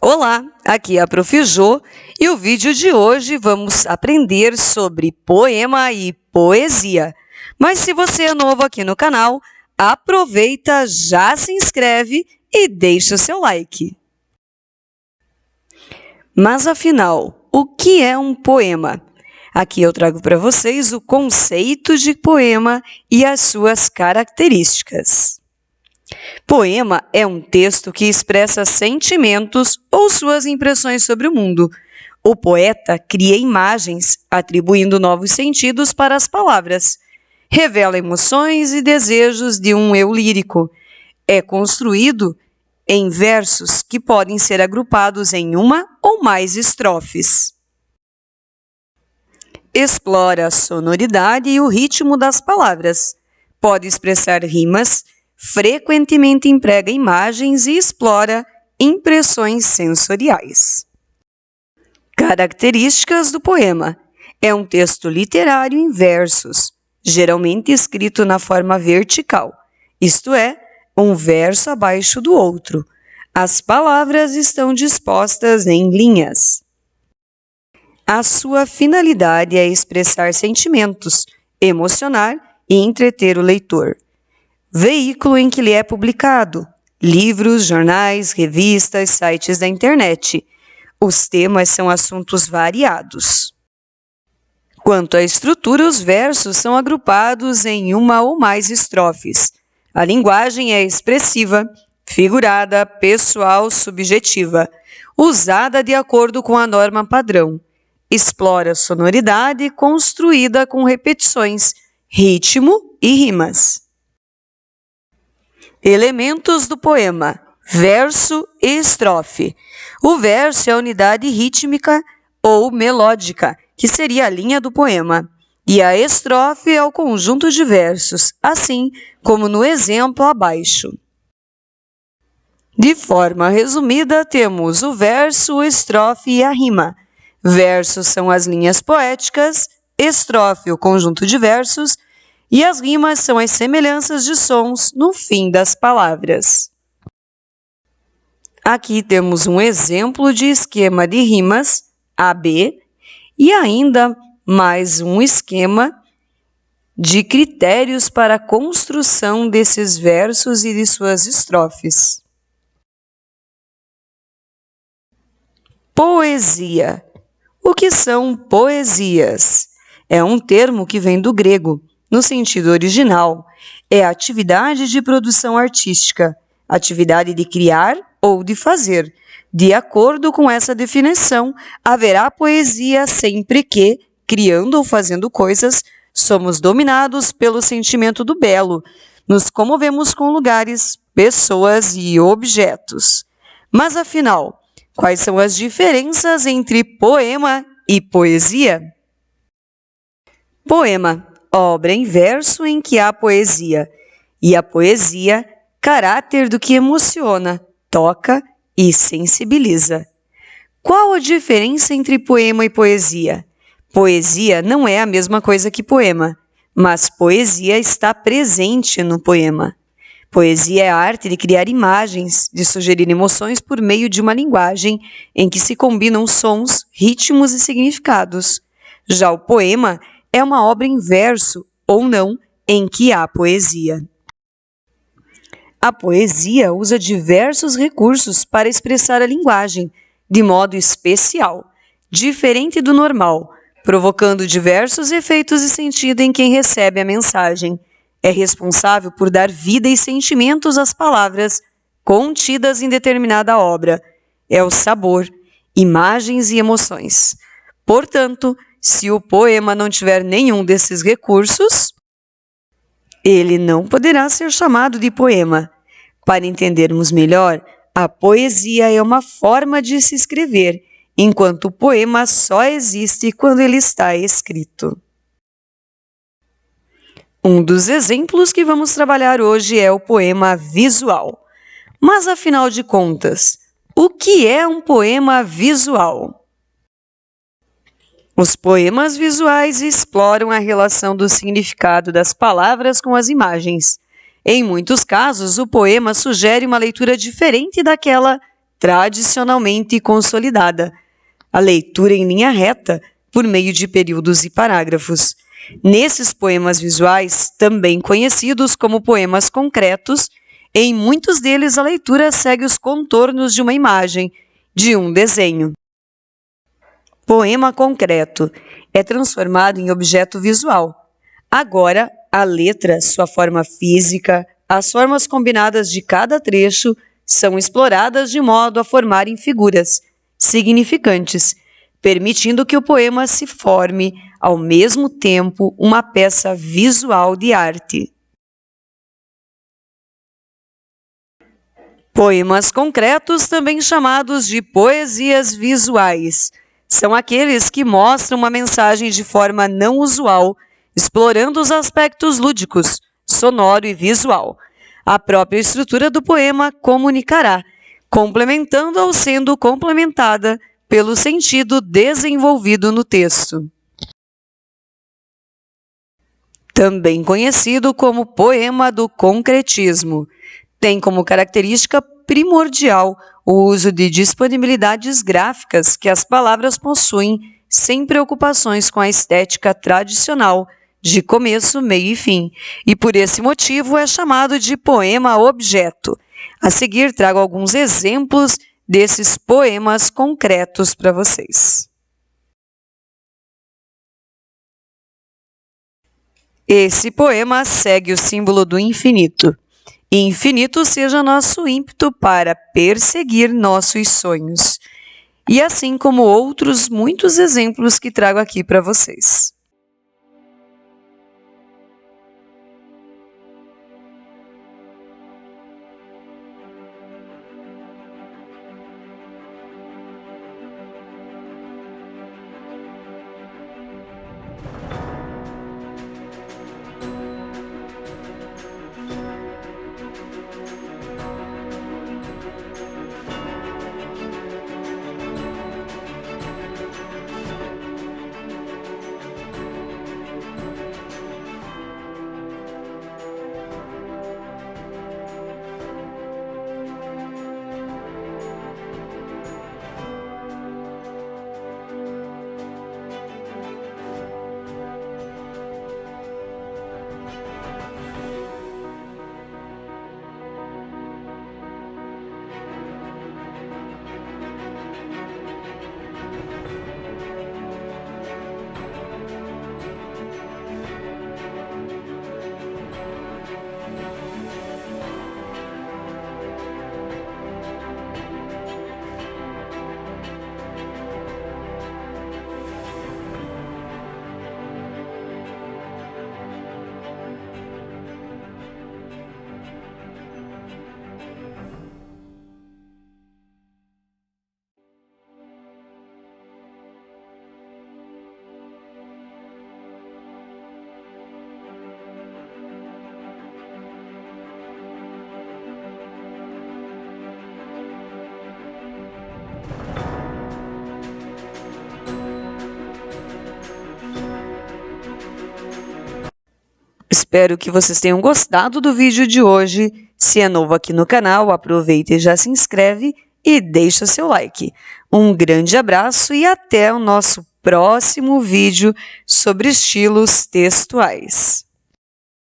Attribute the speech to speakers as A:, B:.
A: Olá, aqui é a Prof. Jô e o vídeo de hoje vamos aprender sobre poema e poesia. Mas se você é novo aqui no canal, aproveita, já se inscreve e deixa o seu like. Mas afinal, o que é um poema? Aqui eu trago para vocês o conceito de poema e as suas características. Poema é um texto que expressa sentimentos ou suas impressões sobre o mundo. O poeta cria imagens, atribuindo novos sentidos para as palavras. Revela emoções e desejos de um eu lírico. É construído em versos que podem ser agrupados em uma ou mais estrofes. Explora a sonoridade e o ritmo das palavras. Pode expressar rimas, frequentemente emprega imagens e explora impressões sensoriais. Características do poema. É um texto literário em versos, geralmente escrito na forma vertical, isto é, um verso abaixo do outro. As palavras estão dispostas em linhas. A sua finalidade é expressar sentimentos, emocionar e entreter o leitor. Veículo em que ele é publicado: livros, jornais, revistas, sites da internet. Os temas são assuntos variados. Quanto à estrutura, os versos são agrupados em uma ou mais estrofes. A linguagem é expressiva, figurada, pessoal, subjetiva, usada de acordo com a norma padrão. Explora sonoridade construída com repetições, ritmo e rimas. Elementos do poema: verso e estrofe. O verso é a unidade rítmica ou melódica, que seria a linha do poema, e a estrofe é o conjunto de versos, assim como no exemplo abaixo. De forma resumida, temos o verso, a estrofe e a rima. Versos são as linhas poéticas, estrofe o conjunto de versos, e as rimas são as semelhanças de sons no fim das palavras. Aqui temos um exemplo de esquema de rimas, AB, e ainda mais um esquema de critérios para a construção desses versos e de suas estrofes. Poesia. O que são poesias? É um termo que vem do grego. No sentido original, é a atividade de produção artística, atividade de criar ou de fazer. De acordo com essa definição, haverá poesia sempre que, criando ou fazendo coisas, somos dominados pelo sentimento do belo, nos comovemos com lugares, pessoas e objetos. Mas afinal, quais são as diferenças entre poema e poesia? Poema: obra em verso em que há poesia, e a poesia, caráter do que emociona, toca e sensibiliza. Qual a diferença entre poema e poesia? Poesia não é a mesma coisa que poema, mas poesia está presente no poema. Poesia é a arte de criar imagens, de sugerir emoções por meio de uma linguagem em que se combinam sons, ritmos e significados. Já o poema é uma obra em verso, ou não, em que há poesia. A poesia usa diversos recursos para expressar a linguagem, de modo especial, diferente do normal, provocando diversos efeitos de sentido em quem recebe a mensagem. É responsável por dar vida e sentimentos às palavras contidas em determinada obra. É o sabor, imagens e emoções. Portanto, se o poema não tiver nenhum desses recursos, ele não poderá ser chamado de poema. Para entendermos melhor, a poesia é uma forma de se escrever, enquanto o poema só existe quando ele está escrito. Um dos exemplos que vamos trabalhar hoje é o poema visual. Mas, afinal de contas, o que é um poema visual? Os poemas visuais exploram a relação do significado das palavras com as imagens. Em muitos casos, o poema sugere uma leitura diferente daquela tradicionalmente consolidada, a leitura em linha reta, por meio de períodos e parágrafos. Nesses poemas visuais, também conhecidos como poemas concretos, em muitos deles a leitura segue os contornos de uma imagem, de um desenho. Poema concreto é transformado em objeto visual. Agora, a letra, sua forma física, as formas combinadas de cada trecho são exploradas de modo a formarem figuras significantes, permitindo que o poema se forme, ao mesmo tempo, uma peça visual de arte. Poemas concretos, também chamados de poesias visuais, são aqueles que mostram uma mensagem de forma não usual, explorando os aspectos lúdicos, sonoro e visual. A própria estrutura do poema comunicará, complementando ou sendo complementada pelo sentido desenvolvido no texto. Também conhecido como poema do concretismo, tem como característica primordial o uso de disponibilidades gráficas que as palavras possuem sem preocupações com a estética tradicional de começo, meio e fim, e por esse motivo é chamado de poema-objeto. A seguir, trago alguns exemplos desses poemas concretos para vocês. Esse poema segue o símbolo do infinito. E infinito seja nosso ímpeto para perseguir nossos sonhos. E assim como outros muitos exemplos que trago aqui para vocês. Espero que vocês tenham gostado do vídeo de hoje. Se é novo aqui no canal, aproveita e já se inscreve e deixa seu like. Um grande abraço e até o nosso próximo vídeo sobre estilos textuais.